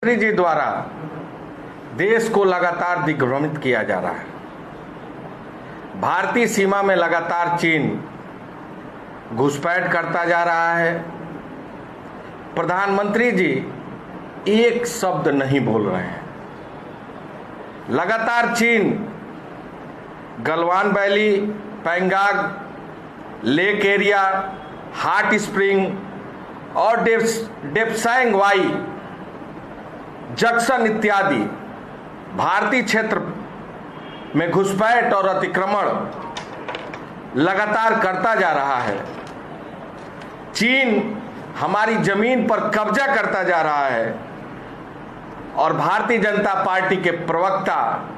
मोदी जी द्वारा देश को लगातार दिग्भ्रमित किया जा रहा है। भारतीय सीमा में लगातार चीन घुसपैठ करता जा रहा है। प्रधानमंत्री जी एक शब्द नहीं बोल रहे हैं। लगातार चीन Galwan valley, Pangong, lake area, hot spring और डेप्सांग वाई जंक्शन इत्यादि भारतीय क्षेत्र में घुसपैठ और अतिक्रमण लगातार करता जा रहा है। चीन हमारी जमीन पर कब्जा करता जा रहा है और भारतीय जनता पार्टी के प्रवक्ता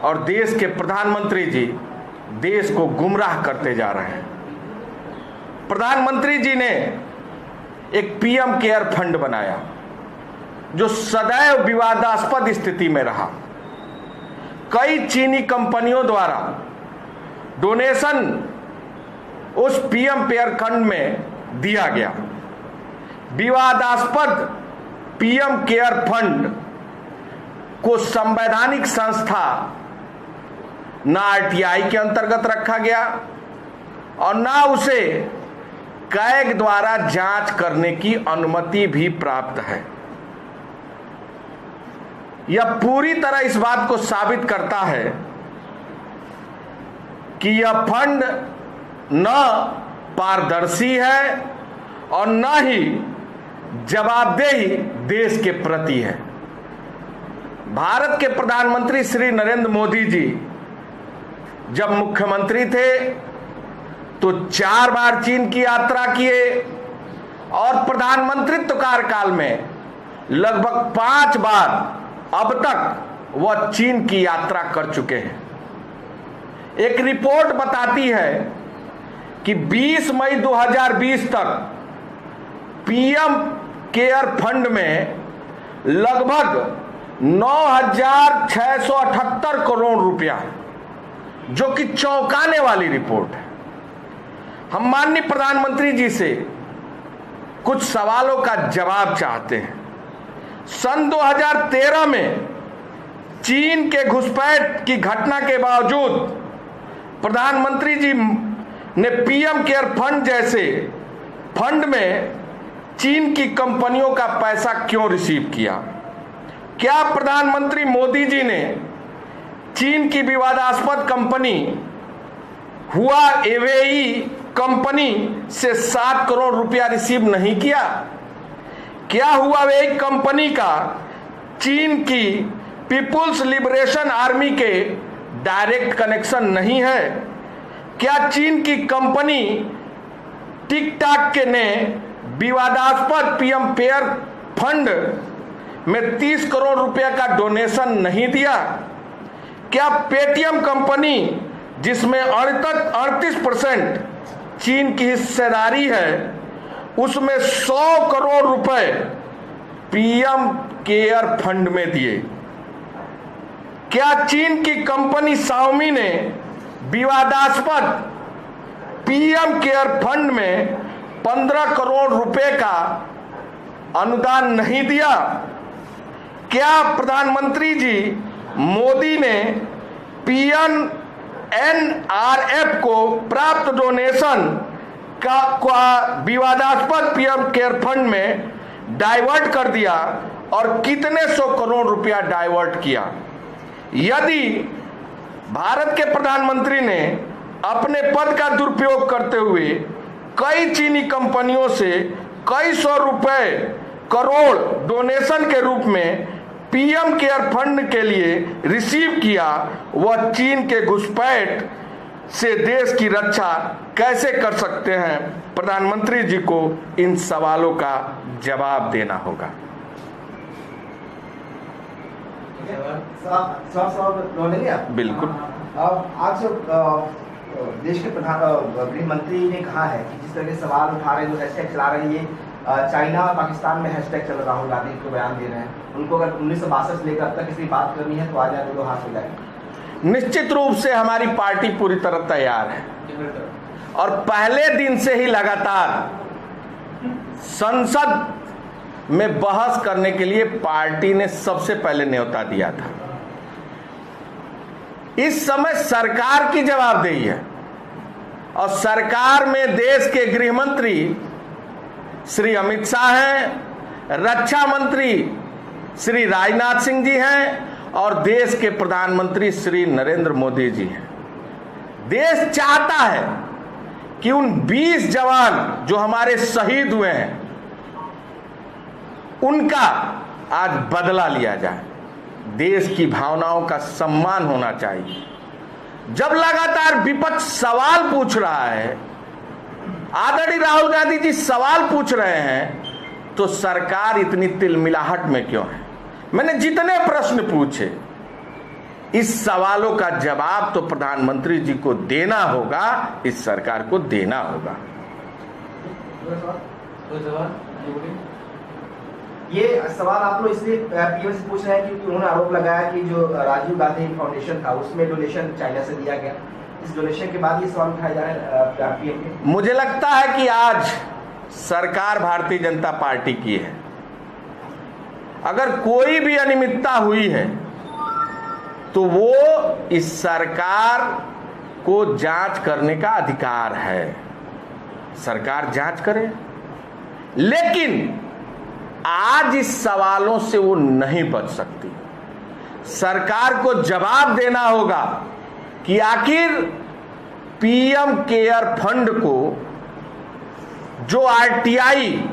और देश के प्रधानमंत्री जी देश को गुमराह करते जा रहे हैं। प्रधानमंत्री जी ने एक पीएम केयर फंड बनाया जो सदैव विवादास्पद स्थिति में रहा। कई चीनी कंपनियों द्वारा डोनेशन उस पीएम केयर फंड में दिया गया। विवादास्पद पीएम केयर फंड को संवैधानिक संस्था ना आरटीआई के अंतर्गत रखा गया और ना उसे कैग द्वारा जांच करने की अनुमति भी प्राप्त है। यह पूरी तरह इस बात को साबित करता है कि यह फंड न पारदर्शी है और न ही जवाबदेही देश के प्रति है। भारत के प्रधानमंत्री श्री नरेंद्र मोदी जी जब मुख्यमंत्री थे तो 4 बार चीन की यात्रा किए और प्रधानमंत्रित्व कार्यकाल में लगभग 5 बार अब तक वह चीन की यात्रा कर चुके हैं। एक रिपोर्ट बताती है कि 20 मई 2020 तक पीएम केयर फंड में लगभग 9,678 करोड़ रुपया, जो कि चौंकाने वाली रिपोर्ट है। हम माननीय प्रधानमंत्री जी से कुछ सवालों का जवाब चाहते हैं। सन 2013 में चीन के घुसपैठ की घटना के बावजूद प्रधानमंत्री जी ने पीएम केयर फंड जैसे फंड में चीन की कंपनियों का पैसा क्यों रिसीव किया? क्या प्रधानमंत्री मोदी जी ने चीन की विवादास्पद कंपनी हुआवेई कंपनी से 7 करोड़ रुपया रिसीव नहीं किया? क्या हुआवेई कंपनी का चीन की पीपुल्स लिबरेशन आर्मी के डायरेक्ट कनेक्शन नहीं है? क्या चीन की कंपनी टिकटॉक के ने विवादास्पद पीएम केयर फंड में 30 करोड़ रुपया का डोनेशन नहीं दिया? क्या पेटीएम कंपनी जिसमें 38% चीन की हिस्सेदारी है उसमें 100 करोड़ रुपए पीएम केयर फंड में दिए? क्या चीन की कंपनी शाओमी ने विवादास्पद पीएम केयर फंड में 15 करोड़ रुपए का अनुदान नहीं दिया? क्या प्रधानमंत्री जी मोदी ने एनआरएफ को प्राप्त डोनेशन का विवादास्पद पीएम केयर फंड में डाइवर्ट कर दिया और कितने 100 करोड़ रुपया डाइवर्ट किया? यदि भारत के प्रधानमंत्री ने अपने पद का दुरुपयोग करते हुए कई चीनी कंपनियों से कई 100 रुपए करोड़ डोनेशन के रूप में पीएम केयर फंड के लिए रिसीव किया, वह चीन के घुसपैठ से देश की रक्षा कैसे कर सकते हैं? प्रधानमंत्री जी को इन सवालों का जवाब देना होगा। बिल्कुल। आज देश के गृह मंत्री ने कहा है कि जिस तरह के सवाल उठा रहे हैं, जो हैशटैग चला रहे हैं, चाइना और पाकिस्तान में हैशटैग चल रहा, राहुल गांधी को बयान दे रहे हैं, उनको अगर 1962 से लेकर अब तक किसी बात करनी है तो आ जाए, तो हाथ हो जाए। निश्चित रूप से हमारी पार्टी पूरी तरह तैयार है और पहले दिन से ही लगातार संसद में बहस करने के लिए पार्टी ने सबसे पहले न्योता दिया था। इस समय सरकार की जवाबदेही है और सरकार में देश के गृह मंत्री श्री अमित शाह हैं, रक्षा मंत्री श्री राजनाथ सिंह जी हैं और देश के प्रधानमंत्री श्री नरेंद्र मोदी जी हैं। देश चाहता है कि उन 20 जवान जो हमारे शहीद हुए हैं उनका आज बदला लिया जाए। देश की भावनाओं का सम्मान होना चाहिए। जब लगातार विपक्ष सवाल पूछ रहा है, आदरणीय राहुल गांधी जी सवाल पूछ रहे हैं, तो सरकार इतनी तिलमिलाहट में क्यों है? मैंने जितने प्रश्न पूछे, इस सवालों का जवाब तो प्रधानमंत्री जी को देना होगा, इस सरकार को देना होगा। ये सवाल आप लोग इसलिए पीएम से पूछ रहे हैं क्योंकि उन्होंने आरोप लगाया कि जो राजीव गांधी फाउंडेशन था उसमें डोनेशन चाइना से दिया गया। इस डोनेशन के बाद ये सवाल उठाए जा रहे हैं पीएम के। मुझे लगता है कि आज सरकार भारतीय जनता पार्टी की है। अगर कोई भी अनियमितता हुई है तो वो इस सरकार को जांच करने का अधिकार है। सरकार जांच करे, लेकिन आज इस सवालों से वो नहीं बच सकती। सरकार को जवाब देना होगा कि आखिर पीएम केयर फंड को जो आरटीआई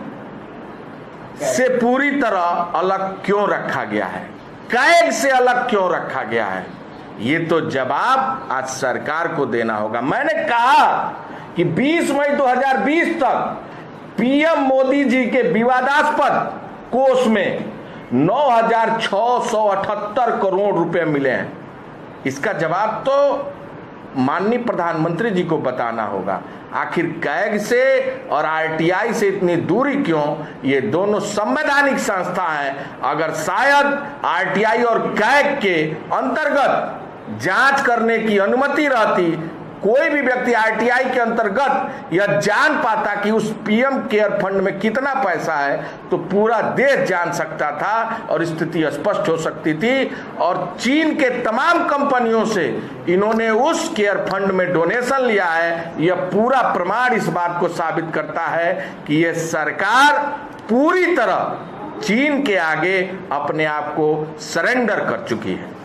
से पूरी तरह अलग क्यों रखा गया है, कैग से अलग क्यों रखा गया है, ये तो जवाब आज सरकार को देना होगा। मैंने कहा कि 20 मई 2020 तक पीएम मोदी जी के विवादास्पद कोष में 9,678 करोड़ रुपए मिले हैं। इसका जवाब तो माननीय प्रधानमंत्री जी को बताना होगा। आखिर कैग से और आरटीआई से इतनी दूरी क्यों? ये दोनों संवैधानिक संस्था हैं। अगर शायद आरटीआई और कैग के अंतर्गत जांच करने की अनुमति रहती, कोई भी व्यक्ति आरटीआई के अंतर्गत यह जान पाता कि उस पीएम केयर फंड में कितना पैसा है, तो पूरा देश जान सकता था और स्थिति स्पष्ट हो सकती थी। और चीन के तमाम कंपनियों से इन्होंने उस केयर फंड में डोनेशन लिया है। यह पूरा प्रमाण इस बात को साबित करता है कि यह सरकार पूरी तरह चीन के आगे अपने आप को सरेंडर कर चुकी है।